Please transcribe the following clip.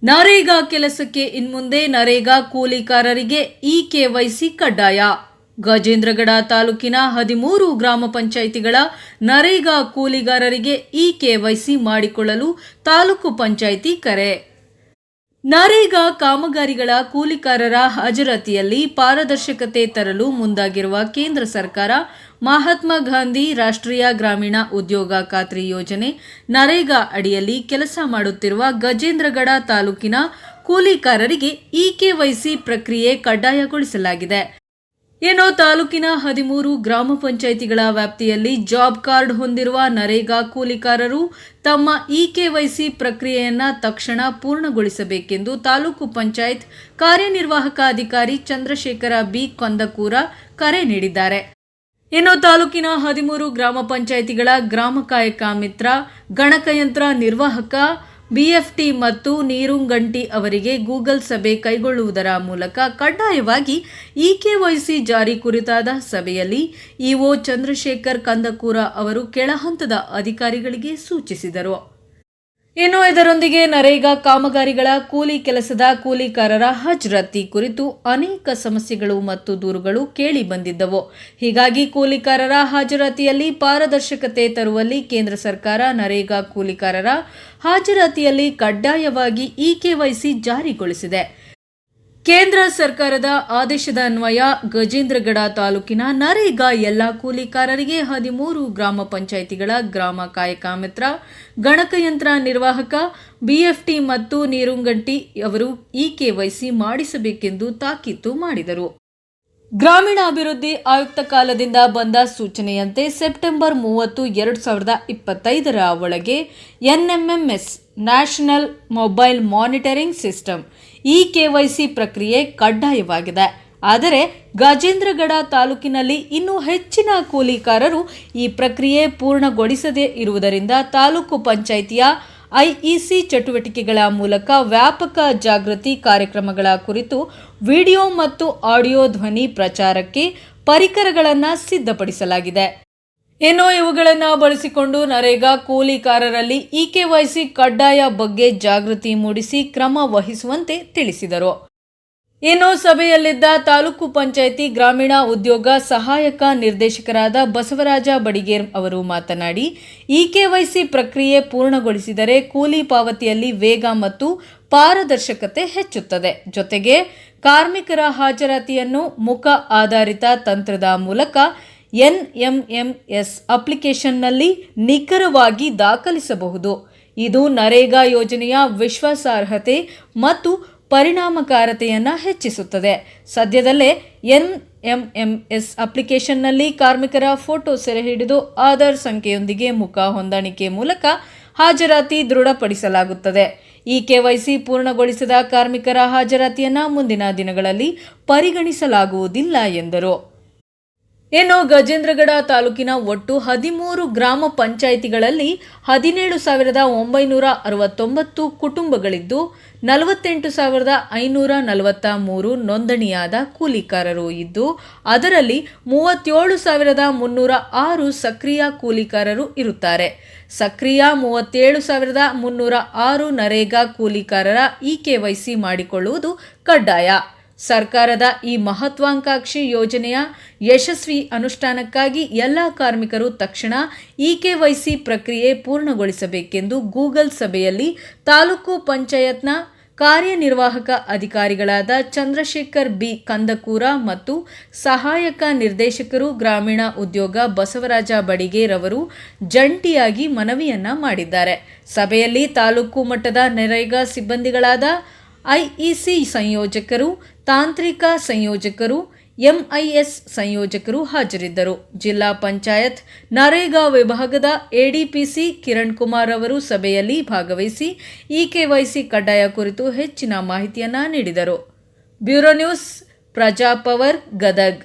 ನರೇಗಾ ಕೆಲಸಕ್ಕೆ ಇನ್ಮುಂದೆ ನರೇಗಾ ಕೂಲಿಕಾರರಿಗೆ ಇಕೆವೈಸಿ ಕಡ್ಡಾಯ. ಗಜೇಂದ್ರಗಡ ತಾಲೂಕಿನ 13 ಗ್ರಾಮ ಪಂಚಾಯಿತಿಗಳ ನರೇಗಾ ಕೂಲಿಗಾರರಿಗೆ ಇಕೆವೈಸಿ ಮಾಡಿಕೊಳ್ಳಲು ತಾಲೂಕು ಪಂಚಾಯಿತಿ ಕರೆ. ನರೇಗಾ ಕಾಮಗಾರಿಗಳ ಕೂಲಿಕಾರರ ಹಾಜರಾತಿಯಲ್ಲಿ ಪಾರದರ್ಶಕತೆ ತರಲು ಮುಂದಾಗಿರುವ ಕೇಂದ್ರ ಸರ್ಕಾರ ಮಹಾತ್ಮ ಗಾಂಧಿ ರಾಷ್ಟ್ರೀಯ ಗ್ರಾಮೀಣ ಉದ್ಯೋಗ ಖಾತ್ರಿ ಯೋಜನೆ ನರೇಗಾ ಅಡಿಯಲ್ಲಿ ಕೆಲಸ ಮಾಡುತ್ತಿರುವ ಗಜೇಂದ್ರಗಡ ತಾಲೂಕಿನ ಕೂಲಿಕಾರರಿಗೆ ಇಕೆವೈಸಿ ಪ್ರಕ್ರಿಯೆ ಕಡ್ಡಾಯಗೊಳಿಸಲಾಗಿದೆ. ತಾಲೂಕಿನ 13 ಗ್ರಾಮ ಪಂಚಾಯಿತಿಗಳ ವ್ಯಾಪ್ತಿಯಲ್ಲಿ ಜಾಬ್ ಕಾರ್ಡ್ ಹೊಂದಿರುವ ನರೇಗಾ ಕೂಲಿಕಾರರು ತಮ್ಮ ಇಕೆವೈಸಿ ಪ್ರಕ್ರಿಯೆಯನ್ನು ತಕ್ಷಣ ಪೂರ್ಣಗೊಳಿಸಬೇಕೆಂದು ತಾಲೂಕು ಪಂಚಾಯತ್ ಕಾರ್ಯನಿರ್ವಾಹಕ ಅಧಿಕಾರಿ ಚಂದ್ರಶೇಖರ ಬಿ ಕಂದಕೂರ ಕರೆ ನೀಡಿದ್ದಾರೆ. ತಾಲೂಕಿನ 13 ಗ್ರಾಮ ಪಂಚಾಯಿತಿಗಳ ಗ್ರಾಮ ಕಾಯಕ ಮಿತ್ರ, ಗಣಕಯಂತ್ರ ನಿರ್ವಾಹಕ, ಬಿಎಫ್ಟಿ ಮತ್ತು ನೀರುಂಗಂಟಿ ಅವರಿಗೆ ಗೂಗಲ್ ಸಭೆ ಕೈಗೊಳ್ಳುವುದರ ಮೂಲಕ ಕಡ್ಡಾಯವಾಗಿ ಇಕೆವೈಸಿ ಜಾರಿ ಕುರಿತಾದ ಸಭೆಯಲ್ಲಿ ಇಒ ಚಂದ್ರಶೇಖರ್ ಕಂದಕೂರ ಅವರು ಕೆಳಹಂತದ ಅಧಿಕಾರಿಗಳಿಗೆ ಸೂಚಿಸಿದರು. ಇದರೊಂದಿಗೆ ನರೇಗಾ ಕಾಮಗಾರಿಗಳ ಕೂಲಿ ಕೆಲಸದ ಕೂಲಿಕಾರರ ಹಾಜರಾತಿ ಕುರಿತು ಅನೇಕ ಸಮಸ್ಯೆಗಳು ಮತ್ತು ದೂರುಗಳು ಕೇಳಿ ಬಂದಿದ್ದವು. ಹೀಗಾಗಿ ಕೂಲಿಕಾರರ ಹಾಜರಾತಿಯಲ್ಲಿ ಪಾರದರ್ಶಕತೆ ತರುವಲ್ಲಿ ಕೇಂದ್ರ ಸರ್ಕಾರ ನರೇಗಾ ಕೂಲಿಕಾರರ ಹಾಜರಾತಿಯಲ್ಲಿ ಕಡ್ಡಾಯವಾಗಿ ಇಕೆವೈಸಿ ಜಾರಿಗೊಳಿಸಿದೆ. ಕೇಂದ್ರ ಸರ್ಕಾರದ ಆದೇಶದ ಅನ್ವಯ ಗಜೇಂದ್ರಗಡ ತಾಲೂಕಿನ ನರೇಗಾ ಎಲ್ಲ ಕೂಲಿಕಾರರಿಗೆ 13 ಗ್ರಾಮ ಪಂಚಾಯಿತಿಗಳ ಗ್ರಾಮ ಕಾಯಕ ಮಿತ್ರ, ಗಣಕಯಂತ್ರ ನಿರ್ವಾಹಕ, ಬಿಎಫ್ಟಿ ಮತ್ತು ನೀರುಂಗಂಟಿ ಅವರು ಇಕೆವೈಸಿ ಮಾಡಿಸಬೇಕೆಂದು ತಾಕೀತು ಮಾಡಿದರು. ಗ್ರಾಮೀಣಾಭಿವೃದ್ಧಿ ಆಯುಕ್ತ ಕಾಲದಿಂದ ಬಂದ ಸೂಚನೆಯಂತೆ ಸೆಪ್ಟೆಂಬರ್ 30, 2025ರ ಒಳಗೆ NMMS national mobile monitoring system eKYC ಪ್ರಕ್ರಿಯೆ ಕಡ್ಡಾಯವಾಗಿದೆ. ಆದರೆ ಗಜೇಂದ್ರಗಡ ತಾಲೂಕಿನಲ್ಲಿ ಇನ್ನೂ ಹೆಚ್ಚಿನ ಕೂಲಿಕಾರರು ಈ ಪ್ರಕ್ರಿಯೆ ಪೂರ್ಣಗೊಳಿಸದೇ ಇರುವುದರಿಂದ ತಾಲೂಕು ಪಂಚಾಯಿತಿಯ ಐಇಸಿ ಚಟುವಟಿಕೆಗಳ ಮೂಲಕ ವ್ಯಾಪಕ ಜಾಗೃತಿ ಕಾರ್ಯಕ್ರಮಗಳ ಕುರಿತು ವಿಡಿಯೋ ಮತ್ತು ಆಡಿಯೋ ಧ್ವನಿ ಪ್ರಚಾರಕ್ಕೆ ಪರಿಕರಗಳನ್ನು ಸಿದ್ಧಪಡಿಸಲಾಗಿದೆ. ಇವುಗಳನ್ನು ಬಳಸಿಕೊಂಡು ನರೇಗಾ ಕೂಲಿಕಾರರಲ್ಲಿ ಇಕೆವೈಸಿ ಕಡ್ಡಾಯ ಬಗ್ಗೆ ಜಾಗೃತಿ ಮೂಡಿಸಿ ಕ್ರಮ ವಹಿಸುವಂತೆ ತಿಳಿಸಿದರು. ಸಭೆಯಲ್ಲಿದ್ದ ತಾಲೂಕು ಪಂಚಾಯಿತಿ ಗ್ರಾಮೀಣ ಉದ್ಯೋಗ ಸಹಾಯಕ ನಿರ್ದೇಶಕರಾದ ಬಸವರಾಜ ಬಡಿಗೇರ್ ಅವರು ಮಾತನಾಡಿ, ಇಕೆವೈಸಿ ಪ್ರಕ್ರಿಯೆ ಪೂರ್ಣಗೊಳಿಸಿದರೆ ಕೂಲಿ ಪಾವತಿಯಲ್ಲಿ ವೇಗ ಮತ್ತು ಪಾರದರ್ಶಕತೆ ಹೆಚ್ಚುತ್ತದೆ. ಜೊತೆಗೆ ಕಾರ್ಮಿಕರ ಹಾಜರಾತಿಯನ್ನು ಮುಖ ಆಧಾರಿತ ತಂತ್ರದ ಮೂಲಕ ಎನ್ಎಂಎಂಎಸ್ ಅಪ್ಲಿಕೇಶನ್ನಲ್ಲಿ ನಿಖರವಾಗಿ ದಾಖಲಿಸಬಹುದು. ಇದು ನರೇಗಾ ಯೋಜನೆಯ ವಿಶ್ವಾಸಾರ್ಹತೆ ಮತ್ತು ಪರಿಣಾಮಕಾರಿತೆಯನ್ನು ಹೆಚ್ಚಿಸುತ್ತದೆ. ಸದ್ಯದಲ್ಲೇ ಎನ್ಎಂಎಂಎಸ್ ಅಪ್ಲಿಕೇಶನ್ನಲ್ಲಿ ಕಾರ್ಮಿಕರ ಫೋಟೋ ಸೆರೆ ಹಿಡಿದು ಆಧಾರ್ ಸಂಖ್ಯೆಯೊಂದಿಗೆ ಮುಖ ಹೊಂದಾಣಿಕೆ ಮೂಲಕ ಹಾಜರಾತಿ ದೃಢಪಡಿಸಲಾಗುತ್ತದೆ. ಇಕೆವೈಸಿ ಪೂರ್ಣಗೊಳಿಸಿದ ಕಾರ್ಮಿಕರ ಹಾಜರಾತಿಯನ್ನು ಮುಂದಿನ ದಿನಗಳಲ್ಲಿ ಪರಿಗಣಿಸಲಾಗುವುದಿಲ್ಲ ಎಂದರು. ಗಜೇಂದ್ರಗಡ ತಾಲೂಕಿನ ಒಟ್ಟು 13 ಗ್ರಾಮ ಪಂಚಾಯಿತಿಗಳಲ್ಲಿ 17,969 ಕುಟುಂಬಗಳಿದ್ದು 48,543 ನೋಂದಣಿಯಾದ ಕೂಲಿಕಾರರು ಇದ್ದು, ಅದರಲ್ಲಿ 37,306 ಸಕ್ರಿಯ ಕೂಲಿಕಾರರು ಇರುತ್ತಾರೆ. ಸಕ್ರಿಯ 37,306 ನರೇಗಾ ಕೂಲಿಕಾರರ ಇಕೆವೈಸಿ ಮಾಡಿಕೊಳ್ಳುವುದು ಕಡ್ಡಾಯ. ಸರ್ಕಾರದ ಈ ಮಹತ್ವಾಕಾಂಕ್ಷಿ ಯೋಜನೆಯ ಯಶಸ್ವಿ ಅನುಷ್ಠಾನಕ್ಕಾಗಿ ಎಲ್ಲ ಕಾರ್ಮಿಕರು ತಕ್ಷಣ ಇಕೆವೈಸಿ ಪ್ರಕ್ರಿಯೆ ಪೂರ್ಣಗೊಳಿಸಬೇಕೆಂದು ಗೂಗಲ್ ಸಭೆಯಲ್ಲಿ ತಾಲೂಕು ಪಂಚಾಯತ್ನ ಕಾರ್ಯನಿರ್ವಾಹಕ ಅಧಿಕಾರಿಗಳಾದ ಚಂದ್ರಶೇಖರ್ ಬಿ ಕಂದಕೂರ ಮತ್ತು ಸಹಾಯಕ ನಿರ್ದೇಶಕರು ಗ್ರಾಮೀಣ ಉದ್ಯೋಗ ಬಸವರಾಜ ಬಡಿಗೇರ್ ಅವರು ಜಂಟಿಯಾಗಿ ಮನವಿಯನ್ನ ಮಾಡಿದ್ದಾರೆ. ಸಭೆಯಲ್ಲಿ ತಾಲೂಕು ಮಟ್ಟದ ನರೇಗಾ ಸಿಬ್ಬಂದಿಗಳಾದ ಐಇಸಿ ಸಂಯೋಜಕರು, ತಾಂತ್ರಿಕ ಸಂಯೋಜಕರು, ಎಂಐಎಸ್ ಸಂಯೋಜಕರು ಹಾಜರಿದ್ದರು. ಜಿಲ್ಲಾ ಪಂಚಾಯತ್ ನರೇಗಾ ವಿಭಾಗದ ಎಡಿಪಿಸಿ ಕಿರಣ್ ಕುಮಾರ್ ಅವರು ಸಭೆಯಲ್ಲಿ ಭಾಗವಹಿಸಿ ಇಕೆವೈಸಿ ಕಡ್ಡಾಯ ಕುರಿತು ಹೆಚ್ಚಿನ ಮಾಹಿತಿಯನ್ನ ನೀಡಿದರು. Bureau news, Prajapower, Gadag.